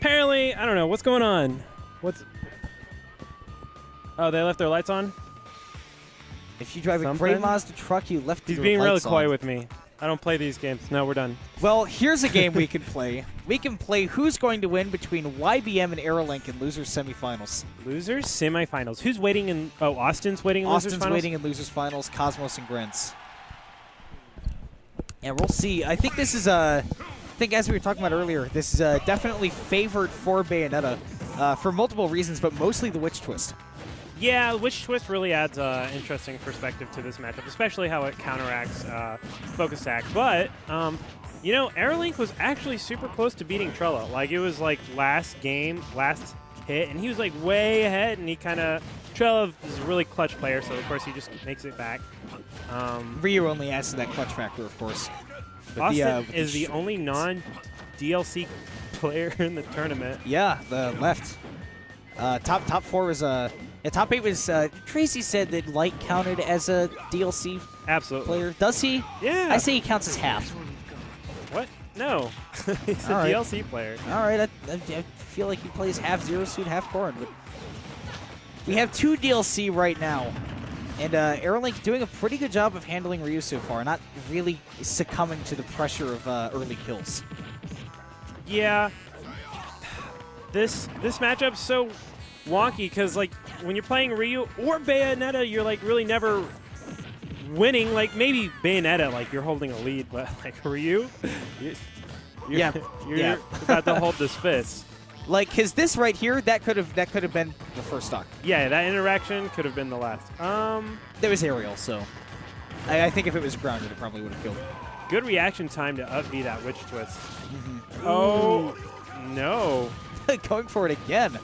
Apparently, I don't know. What's going on? What's... Oh, they left their lights on? If you drive a gray Mazda truck, you left your lights on. He's being really coy with me. I don't play these games. No, we're done. Well, here's a game we can play. We can play who's going to win between Y.b.M and AeroLink in losers semifinals. Losers semifinals. Who's waiting in... Oh, Austin's waiting in losers finals? Austin's waiting in losers finals. Cosmos and Grins. And we'll see. I think this is I think as we were talking about earlier, this is definitely favored for Bayonetta for multiple reasons, but mostly the Witch Twist. Yeah, Witch Twist really adds interesting perspective to this matchup, especially how it counteracts Focus Attack. But, you know, AeroLink was actually super close to beating Trello. Like, it was like last game, last hit, and he was like way ahead, and he kind of... Trello is a really clutch player, so of course he just makes it back. Ryu only adds to that clutch factor, of course. But Austin is the only non-DLC player in the tournament. Yeah, the left. Top 4 was top 8 was Tracy said that Light counted as a DLC player. Does he? Yeah. I say he counts as half. What? No. He's a DLC player. All right. I feel like he plays half Zero Suit, half Corrin. But we have 2 DLC right now. And AeroLink doing a pretty good job of handling Ryu so far, not really succumbing to the pressure of early kills. Yeah. This matchup's so wonky because, like, when you're playing Ryu or Bayonetta, you're, like, really never winning. Like, maybe Bayonetta, like, you're holding a lead, but, like, Ryu, you're about to hold this fist. Like, because this right here, that could have been the first stock. Yeah, that interaction could have been the last. There was aerial, so I think if it was grounded, it probably would have killed. Good reaction time to up B that Witch Twist. Oh, no. Going for it again.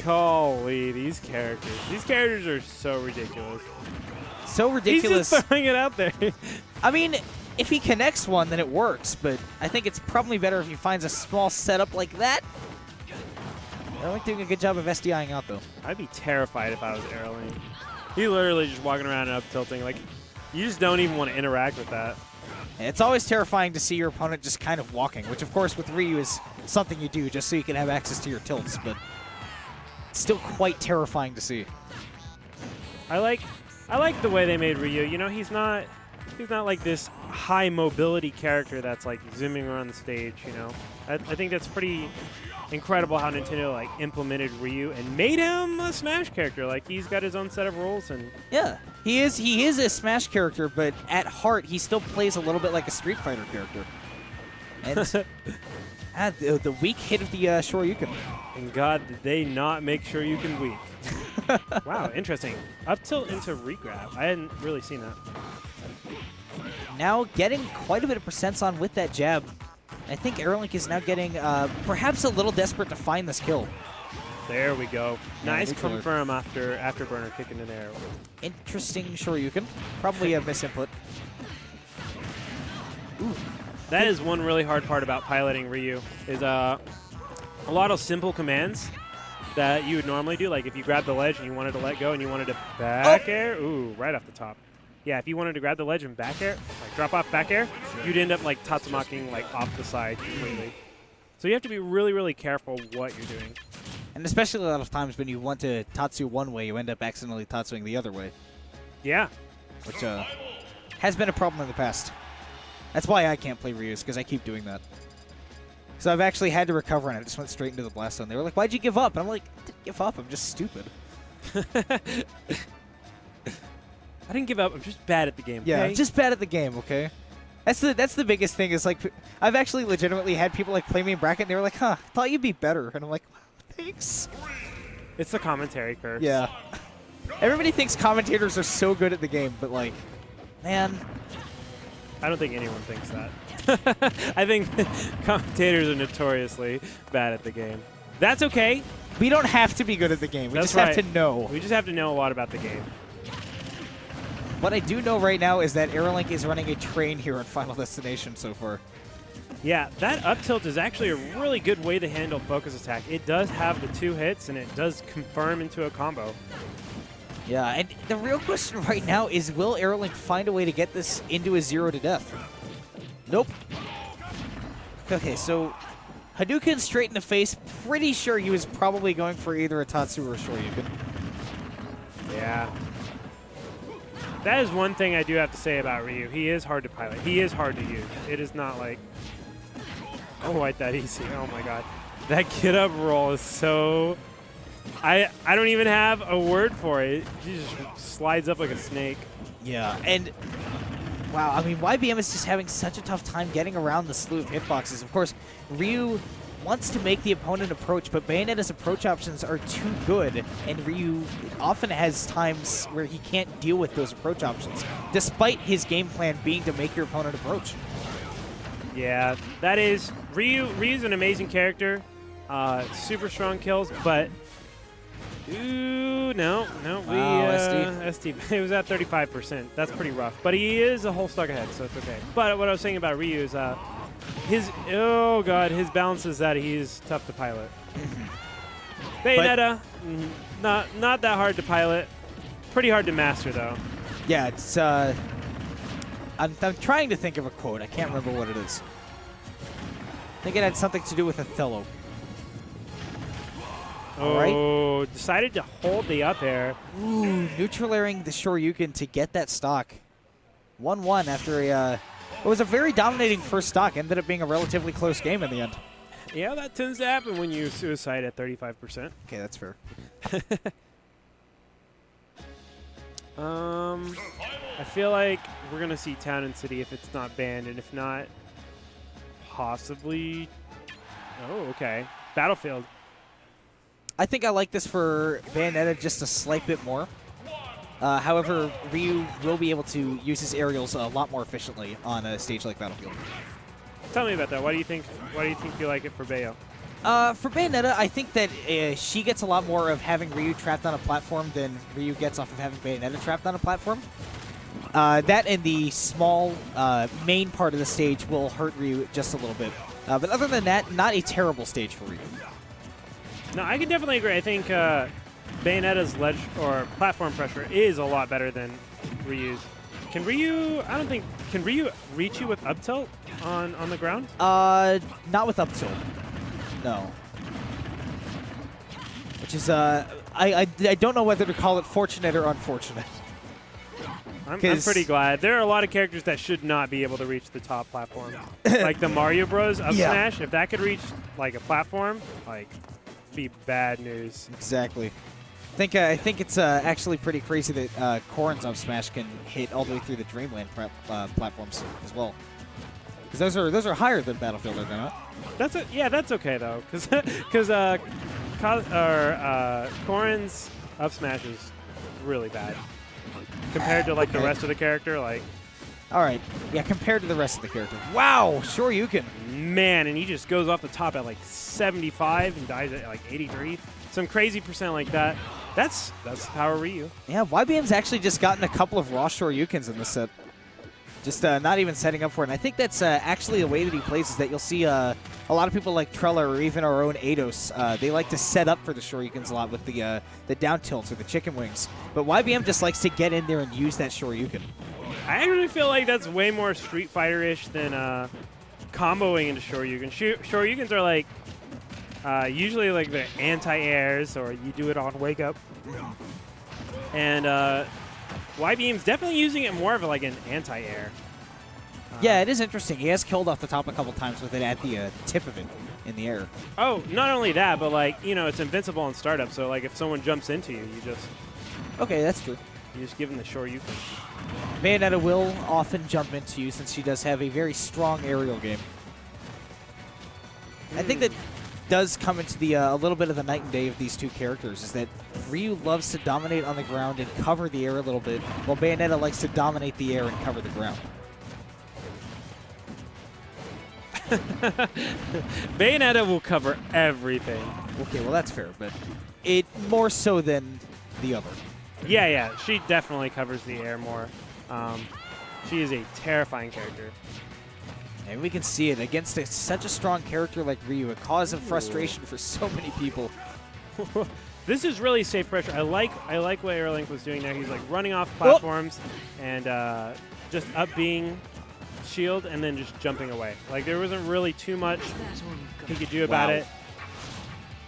Golly, these characters. These characters are so ridiculous. So ridiculous. He's just throwing it out there. I mean, if he connects one, then it works, but I think it's probably better if he finds a small setup like that. AeroLink doing a good job of SDIing out, though. I'd be terrified if I was AeroLink. He literally just walking around and up tilting. Like, you just don't even want to interact with that. It's always terrifying to see your opponent just kind of walking, which, of course, with Ryu is something you do just so you can have access to your tilts, but it's still quite terrifying to see. I like the way they made Ryu. You know, he's not like this high mobility character that's like zooming around the stage, you know. I think that's pretty incredible how Nintendo like implemented Ryu and made him a Smash character. Like, he's got his own set of rules. And yeah, he is a Smash character, but at heart he still plays a little bit like a Street Fighter character. And the weak hit of the Shoryuken. And God, did they not make Shoryuken weak. Wow, interesting. Up tilt into regrab. I hadn't really seen that. Now getting quite a bit of percents on with that jab. I think AeroLink is now getting perhaps a little desperate to find this kill. There we go. Yeah, nice confirm afterburner kicking in there. Interesting Shoryuken. Probably a misinput. Ooh. That is one really hard part about piloting Ryu, is a lot of simple commands that you would normally do. Like if you grab the ledge and you wanted to let go and you wanted to back air, ooh, right off the top. Yeah, if you wanted to grab the ledge and back air, like drop off back air, you'd end up like Tatsumaking like off the side completely. So you have to be really, really careful what you're doing. And especially a lot of times when you want to Tatsu one way, you end up accidentally Tatsuing the other way. Yeah. Which has been a problem in the past. That's why I can't play Ryu's, because I keep doing that. So I've actually had to recover, and I just went straight into the blast zone. They were like, why'd you give up? And I'm like, I didn't give up. I'm just stupid. I didn't give up. I'm just bad at the game. Yeah, okay? I'm just bad at the game, okay? That's the biggest thing is, like, I've actually legitimately had people, like, play me in bracket, and they were like, huh, I thought you'd be better. And I'm like, thanks. It's the commentary curse. Yeah. Everybody thinks commentators are so good at the game, but, like, man. I don't think anyone thinks that. I think commentators are notoriously bad at the game. That's okay. We don't have to be good at the game. We just have to know. We just have to know a lot about the game. What I do know right now is that AeroLink is running a train here on Final Destination so far. Yeah, that up tilt is actually a really good way to handle focus attack. It does have the 2 hits, and it does confirm into a combo. Yeah, and the real question right now is, will AeroLink find a way to get this into a 0 to death? Nope. Okay, so Hadouken straight in the face. Pretty sure he was probably going for either a Tatsu or a Shoryuken. Yeah. That is one thing I do have to say about Ryu. He is hard to pilot. He is hard to use. It is not like, oh, quite that easy. Oh, my God. That get-up roll is so... I don't even have a word for it. He just slides up like a snake. Yeah, and... Wow, I mean, Y.b.M is just having such a tough time getting around the slew of hitboxes. Of course, Ryu wants to make the opponent approach, but Bayonetta's approach options are too good, and Ryu often has times where he can't deal with those approach options, despite his game plan being to make your opponent approach. Yeah, that is... Ryu's an amazing character. Super strong kills, but... Ooh, no. SD. It was at 35%. That's pretty rough. But he is a whole stock ahead, so it's okay. But what I was saying about Ryu is his balance is that he's tough to pilot. Bayonetta, not that hard to pilot. Pretty hard to master, though. Yeah, it's... I'm trying to think of a quote. I can't remember what it is. I think it had something to do with Othello. Oh, decided to hold the up air. Ooh, neutral airing the Shoryuken to get that stock. 1-1 after it was a very dominating first stock. Ended up being a relatively close game in the end. Yeah, that tends to happen when you suicide at 35%. Okay, that's fair. I feel like we're going to see Town and City if it's not banned, and if not, possibly... Oh, okay. Battlefield. I think I like this for Bayonetta just a slight bit more. However, Ryu will be able to use his aerials a lot more efficiently on a stage like Battlefield. Tell me about that. Why do you think you like it for Bayo? For Bayonetta, I think that she gets a lot more of having Ryu trapped on a platform than Ryu gets off of having Bayonetta trapped on a platform. That and the small main part of the stage will hurt Ryu just a little bit. But other than that, not a terrible stage for Ryu. No, I can definitely agree. I think Bayonetta's ledge or platform pressure is a lot better than Ryu's. Can Ryu? I don't think. Can Ryu reach you with up tilt on the ground? Not with up tilt. No. Which is I don't know whether to call it fortunate or unfortunate. I'm pretty glad. There are a lot of characters that should not be able to reach the top platform. Like the Mario Bros. Up smash. If that could reach like a platform, like. Be bad news. Exactly. I think it's actually pretty crazy that Corrin's up smash can hit all the way through the Dreamland platforms as well. Because those are higher than Battlefield, are they not? That's okay though, because Corrin's up smash is really bad compared to like the rest of the character. Like, all right, yeah, compared to the rest of the character. Wow, Shoryuken. Man, and he just goes off the top at like 75 and dies at like 83. Some crazy percent like that. That's power Ryu. Yeah, Y.b.M's actually just gotten a couple of raw Shoryukens in this set. Just not even setting up for it. And I think that's actually the way that he plays is that you'll see a lot of people like Trella or even our own Eidos, they like to set up for the Shoryukens a lot with the down tilts or the chicken wings. But Y.b.M just likes to get in there and use that Shoryuken. I actually feel like that's way more Street Fighter-ish than comboing into Shoryuken. Shoryukens are like usually like the anti-airs, or you do it on wake up. And Y.b.M's definitely using it more of like an anti-air. Yeah, it is interesting. He has killed off the top a couple times with it at the tip of it in the air. Oh, not only that, but like, you know, it's invincible in startup. So like if someone jumps into you, you just... Okay, that's true. You just give them the Shoryuken. Bayonetta will often jump into you since she does have a very strong aerial game. I think that does come into the a little bit of the night and day of these two characters, is that Ryu loves to dominate on the ground and cover the air a little bit, while Bayonetta likes to dominate the air and cover the ground. Bayonetta will cover everything. Okay, well that's fair, but it more so than the other. Yeah, she definitely covers the air more. She is a terrifying character. And we can see it against such a strong character like Ryu, a cause of frustration for so many people. This is really safe pressure. I like what AeroLink was doing there. He's like running off platforms and just up being shield and then just jumping away. Like, there wasn't really too much he could do about it.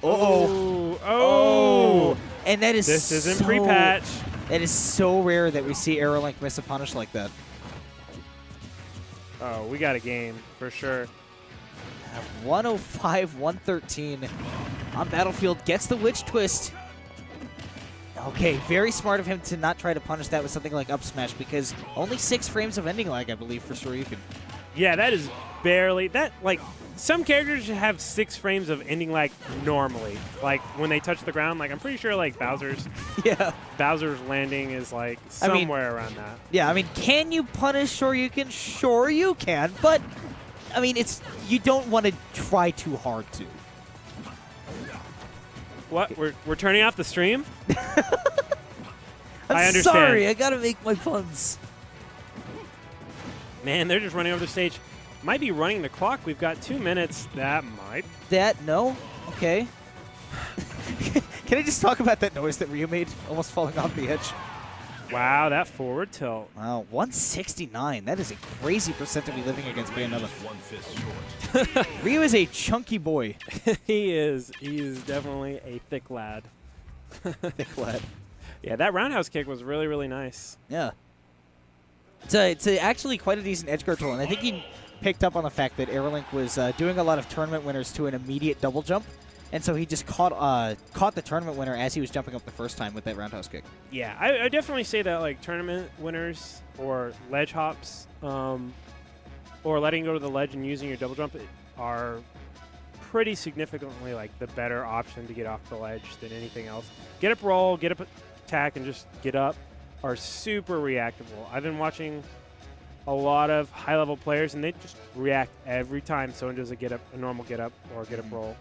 Oh. Oh. And that is This isn't pre-patch. That is so rare that we see AeroLink miss a punish like that. Oh, we got a game for sure. 105-113 on Battlefield. Gets the Witch Twist. Okay, very smart of him to not try to punish that with something like up smash, because only 6 frames of ending lag, I believe, for sure you can. Yeah, that is barely that. Like, some characters should have 6 frames of ending lag normally. Like when they touch the ground. Like, I'm pretty sure like Bowser's landing is like somewhere around that. Yeah, I mean, can you punish? Sure you can. Sure you can. But I mean, you don't want to try too hard to. What? We're turning off the stream? I'm I understand. sorry, I gotta make my puns. Man, they're just running over the stage. Might be running the clock. We've got 2 minutes. No? Okay. Can I just talk about that noise that Ryu made, almost falling off the edge? Wow, that forward tilt. Wow, 169. That is a crazy percent to be living against Bayonetta. Ryu is a chunky boy. He is. He is definitely a thick lad. Thick lad. Yeah, that roundhouse kick was really, really nice. Yeah. It's actually quite a decent edgeguard tool, and I think he picked up on the fact that AeroLink was doing a lot of tournament winners to an immediate double jump, and so he just caught the tournament winner as he was jumping up the first time with that roundhouse kick. Yeah, I definitely say that like tournament winners or ledge hops or letting go to the ledge and using your double jump are pretty significantly like the better option to get off the ledge than anything else. Get up roll, get up attack, and just get up are super reactable. I've been watching a lot of high-level players, and they just react every time someone does a normal get up or get up roll.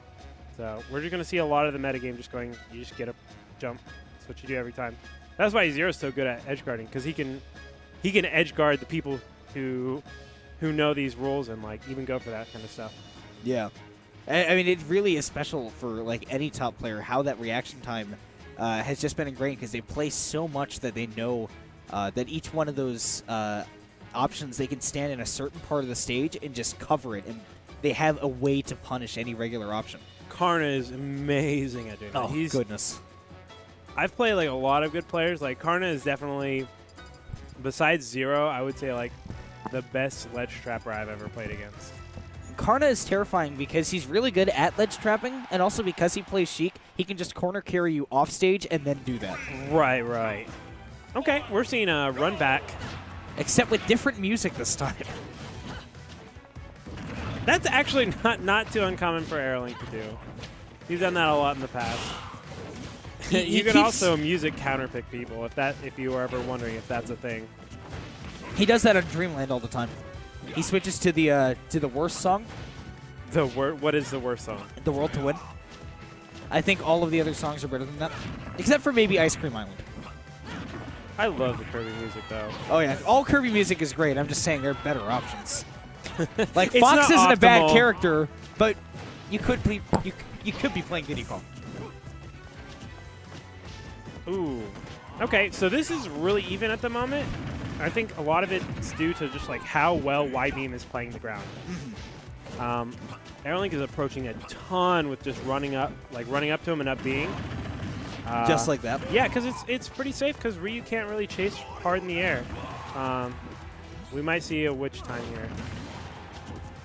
So we're just going to see a lot of the metagame just going, you just get up, jump. That's what you do every time. That's why Zero's so good at edge guarding, because he can edge guard the people who know these rules and like even go for that kind of stuff. Yeah. I mean, it really is special for like any top player how that reaction time has just been ingrained, because they play so much that they know that each one of those options, they can stand in a certain part of the stage and just cover it, and they have a way to punish any regular option. Karna is amazing at doing that. Oh, goodness. I've played like a lot of good players. Like Karna is definitely, besides Zero, I would say like the best ledge trapper I've ever played against. Karna is terrifying because he's really good at ledge trapping, and also because he plays Sheik, he can just corner carry you off stage and then do that. Right. Okay, we're seeing a run back. Except with different music this time. That's actually not too uncommon for AeroLink to do. He's done that a lot in the past. You can also music counterpick people if you were ever wondering if that's a thing. He does that on Dreamland all the time. He switches to the worst song. What is the worst song? The World to Win. I think all of the other songs are better than that, except for maybe Ice Cream Island. I love the Kirby music though. Oh yeah, all Kirby music is great. I'm just saying there are better options. Like It's Fox not isn't a bad optimal. character, but you could be playing Diddy Kong. Ooh. Okay, so this is really even at the moment. I think a lot of it's due to just like how well Y.b.M is playing the ground. AeroLink is approaching a ton with just running up to him and up being. Just like that. Yeah, because it's pretty safe because Ryu can't really chase hard in the air. We might see a witch time here.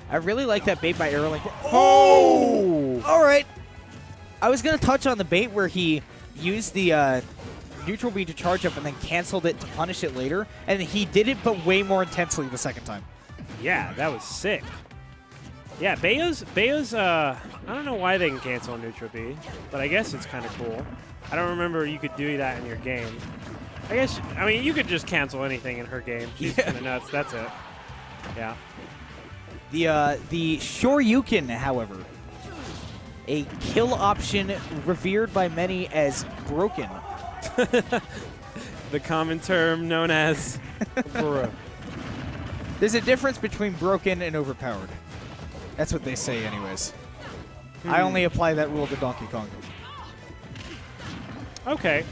I really like that bait by AeroLink. Oh! All right. I was going to touch on the bait where he used the neutral B to charge up and then canceled it to punish it later, and he did it but way more intensely the second time. Yeah, that was sick. Yeah, Bayo's I don't know why they can cancel a neutral B, but I guess it's kind of cool. I don't remember you could do that in your game. I mean, you could just cancel anything in her game. She's kind of nuts. That's it. Yeah. The Shoryuken, however, a kill option revered by many as broken. The common term known as There's a difference between broken and overpowered. That's what they say anyways. I only apply that rule to Donkey Kong. Okay.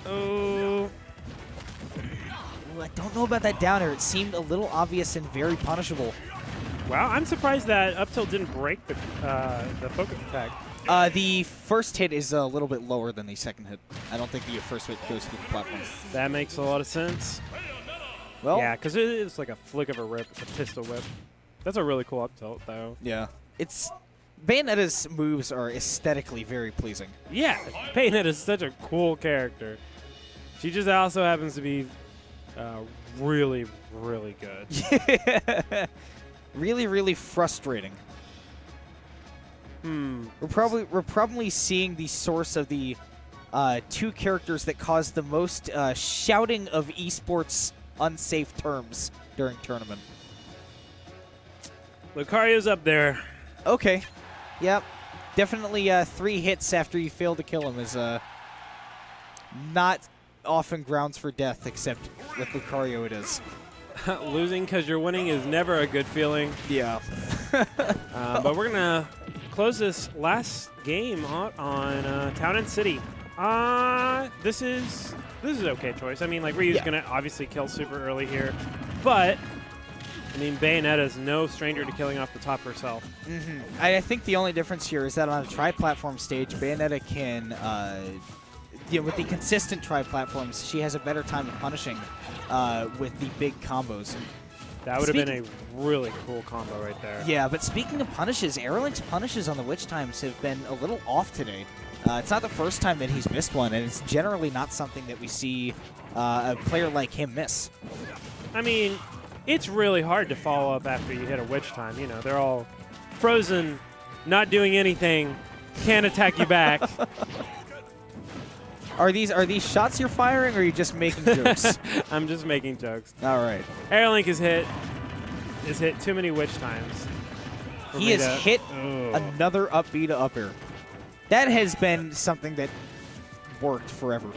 Oh. I don't know about that down air. It seemed a little obvious and very punishable. Wow, I'm surprised that up tilt didn't break the focus attack. The first hit is a little bit lower than the second hit. I don't think the first hit goes through the platform. That makes a lot of sense. Well, Yeah, because it is like a flick of a rip. It's a pistol whip. That's a really cool up tilt, though. yeah. It's Bayonetta's moves are aesthetically very pleasing. Yeah, Bayonetta is such a cool character. She just also happens to be really, really good. Really, really frustrating. We're probably seeing the source of the two characters that cause the most shouting of esports unsafe terms during tournament. Lucario's up there. Okay. Yep. Definitely 3 hits after you fail to kill him is not often grounds for death, except with Lucario it is. Losing because you're winning is never a good feeling. Yeah. But we're going to close this last game out on Town and City. This is an okay choice. I mean, like, Ryu's going to obviously kill super early here. But, I mean, Bayonetta's no stranger to killing off the top herself. I think the only difference here is that on a tri-platform stage, Bayonetta can, with the consistent tri-platforms, she has a better time of punishing with the big combos. That would have been a really cool combo right there. Yeah, but speaking of punishes, AeroLink's punishes on the witch times have been a little off today. It's not the first time that he's missed one, and it's generally not something that we see a player like him miss. I mean, it's really hard to follow up after you hit a witch time. You know, they're all frozen, not doing anything, can't attack you back. Are these shots you're firing, or are you just making jokes? I'm just making jokes. All right. AeroLink is hit too many witch times. He has hit another up B to up air. That has been something that worked forever.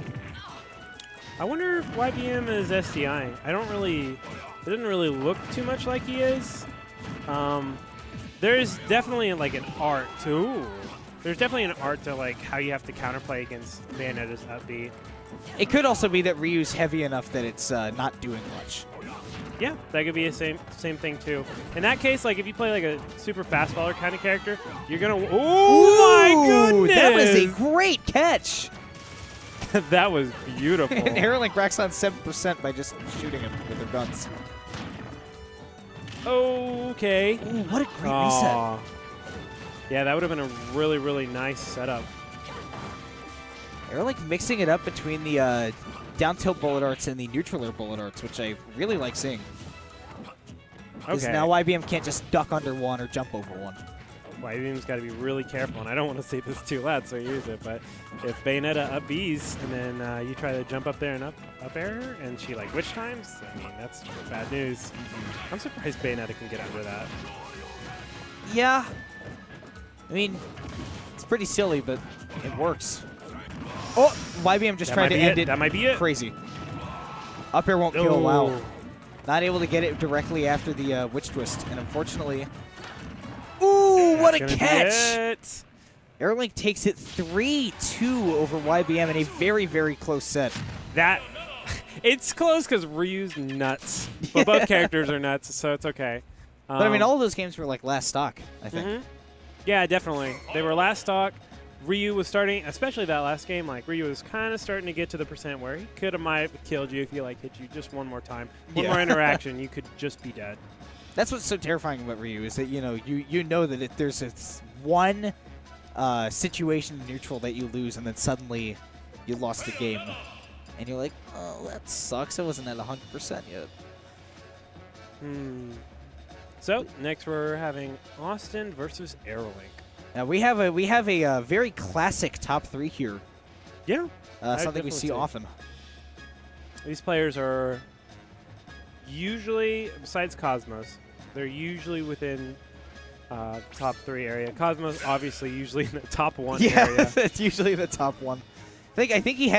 I wonder if Y.b.M is SDIing. It doesn't really look too much like he is. There's definitely like an art to. There's definitely an art to like how you have to counterplay against Bayonetta's up B. It could also be that Ryu's heavy enough that it's not doing much. Yeah, that could be the same thing too. In that case, like if you play like a super fast faller kind of character, you're gonna. Oh my goodness! That was a great catch. That was beautiful. And AeroLink racks on 7% by just shooting him with their guns. Okay. Ooh, what a great reset. Yeah, that would have been a really, really nice setup. AeroLink mixing it up between the down tilt bullet arts and the neutral air bullet arts, which I really like seeing. Because now Y.b.M can't just duck under one or jump over one. Y.b.M's got to be really careful, and I don't want to say this too loud, so use it, but if Bayonetta up Bs and then you try to jump up there and up air her, and she like witch times, I mean, that's bad news. I'm surprised Bayonetta can get under that. Yeah. I mean, it's pretty silly, but it works. Oh, Y.b.M just tried to end it. That might be it. Crazy. Up air won't kill. Wow. Not able to get it directly after the witch twist, and unfortunately... Ooh, what a catch! AeroLink takes it 3-2 over Y.b.M in a very, very close set. It's close because Ryu's nuts. But both characters are nuts, so it's okay. But I mean, all of those games were like last stock, I think. Yeah, definitely. They were last stock. Ryu was starting, especially that last game, like Ryu was kind of starting to get to the percent where he might have killed you if he like hit you just one more time. One more interaction, you could just be dead. That's what's so terrifying about Ryu is that you know that if there's one situation in neutral that you lose and then suddenly you lost the game, and you're like, oh, that sucks. I wasn't at 100% yet. So next we're having Austin versus AeroLink. Now we have a very classic top 3 here. Yeah, something we see often. These players are usually, besides Cosmos, they're usually within top 3 area. Cosmos obviously usually in the top 1 area. Yeah, it's usually the top 1. I think he had